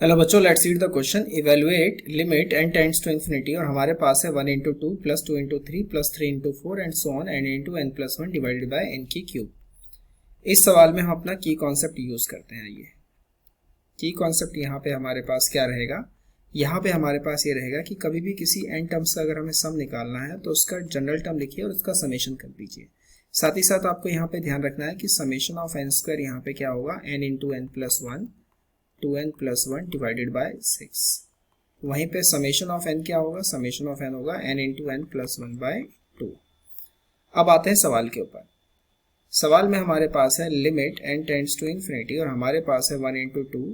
Hello बच्चों, let's read the question. Evaluate limit n tends to infinity और हमारे पास है 1 into 2 plus 2 into 3 plus 3 into 4 and so on n into n plus 1 divided by n की cube. इस सवाल में हम अपना की कॉन्सेप्ट यूज करते हैं। ये की कॉन्सेप्ट यहाँ पे हमारे पास क्या रहेगा, यहाँ पे हमारे पास ये रहेगा कि कभी भी किसी n टर्म्स का अगर हमें सम निकालना है तो उसका जनरल टर्म लिखिए और उसका समेशन कर दीजिए। साथ ही साथ आपको यहाँ पे ध्यान रखना है कि समेशन ऑफ n स्क्वायर यहाँ पे क्या होगा, n into n plus 1 2n plus 1 divided by 6। वहीं पे समेशन ऑफ n क्या होगा, समेशन ऑफ n होगा n into n plus 1 by 2। अब आते हैं सवाल के ऊपर। सवाल में हमारे पास है limit n tends to infinity और हमारे पास है 1 into 2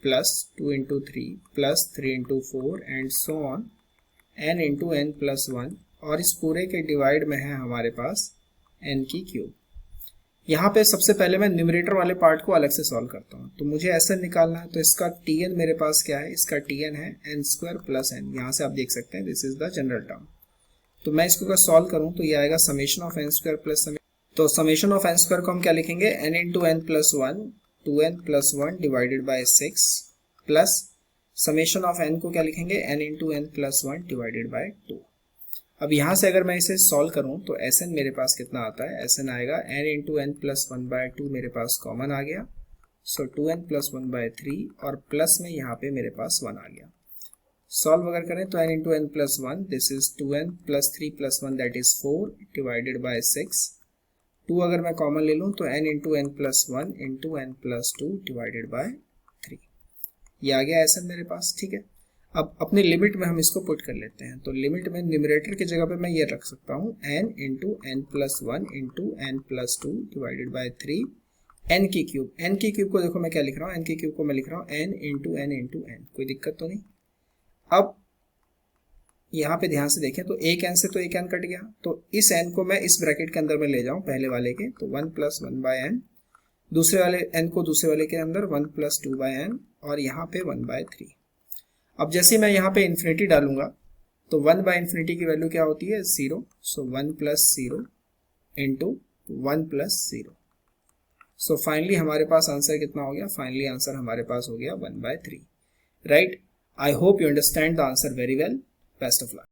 plus 2 into 3 plus 3 into 4 and so on n into n plus 1 और इस पूरे के डिवाइड में है हमारे पास n की क्यूब। यहाँ पे सबसे पहले मैं न्यूमरेटर वाले पार्ट को अलग से सॉल्व करता हूँ। तो मुझे ऐसे निकालना है, तो इसका tn मेरे पास क्या है, इसका tn है n स्क्वायर प्लस n। यहाँ से आप देख सकते हैं this is the general term. तो मैं इसको अगर सॉल्व करूँ तो ये आएगा summation of n square plus तो समेशन ऑफ n स्क्वायर को हम क्या लिखेंगे, n into n plus 1 2n plus 1 divided by 6 plus summation of n को क्या लिखेंगे, n into n plus 1 divided by 2। अब यहाँ से अगर मैं इसे सॉल्व करूँ तो Sn मेरे पास कितना आता है, Sn आएगा n into n plus 1 by 2 मेरे पास कॉमन आ गया, सो 2n प्लस 1 बाय 3 और प्लस में यहाँ पे मेरे पास 1 आ गया। सॉल्व अगर करें तो n into n plus 1 this is 2n plus 3 plus 1 that is 4 divided by 6। 2 अगर मैं कॉमन ले लूँ तो n into n plus 1 into n plus 2 divided by 3। ये आ गया Sn मेरे पास, ठीक है। अब अपनी लिमिट में हम इसको पुट कर लेते हैं। तो लिमिट में न्यूमरेटर की जगह पे मैं ये रख सकता हूँ n into n plus 1 into n plus 2 divided by 3 n की क्यूब। n की क्यूब को देखो मैं क्या लिख रहा हूँ, n की क्यूब को मैं लिख रहा हूँ n into n into n। कोई दिक्कत तो नहीं। अब यहाँ पे ध्यान से देखें तो एक n से तो एक n कट गया, तो इस n को मैं इस ब्रैकेट के अंदर में ले जाऊँ पहले वाले के, तो 1 प्लस 1 बाय n, दूसरे वाले n को दूसरे वाले के अंदर 1 प्लस 2 बाय n और यहाँ पे 1 बाय 3। अब जैसे मैं यहाँ पे इन्फिनिटी डालूंगा तो 1 बाय इन्फिनिटी की वैल्यू क्या होती है, 0। सो 1 plus 0 into 1 plus 0। So finally हमारे पास आंसर कितना हो गया, फाइनली आंसर हमारे पास हो गया 1 by 3। Right. I hope you understand the answer very well. Best of luck.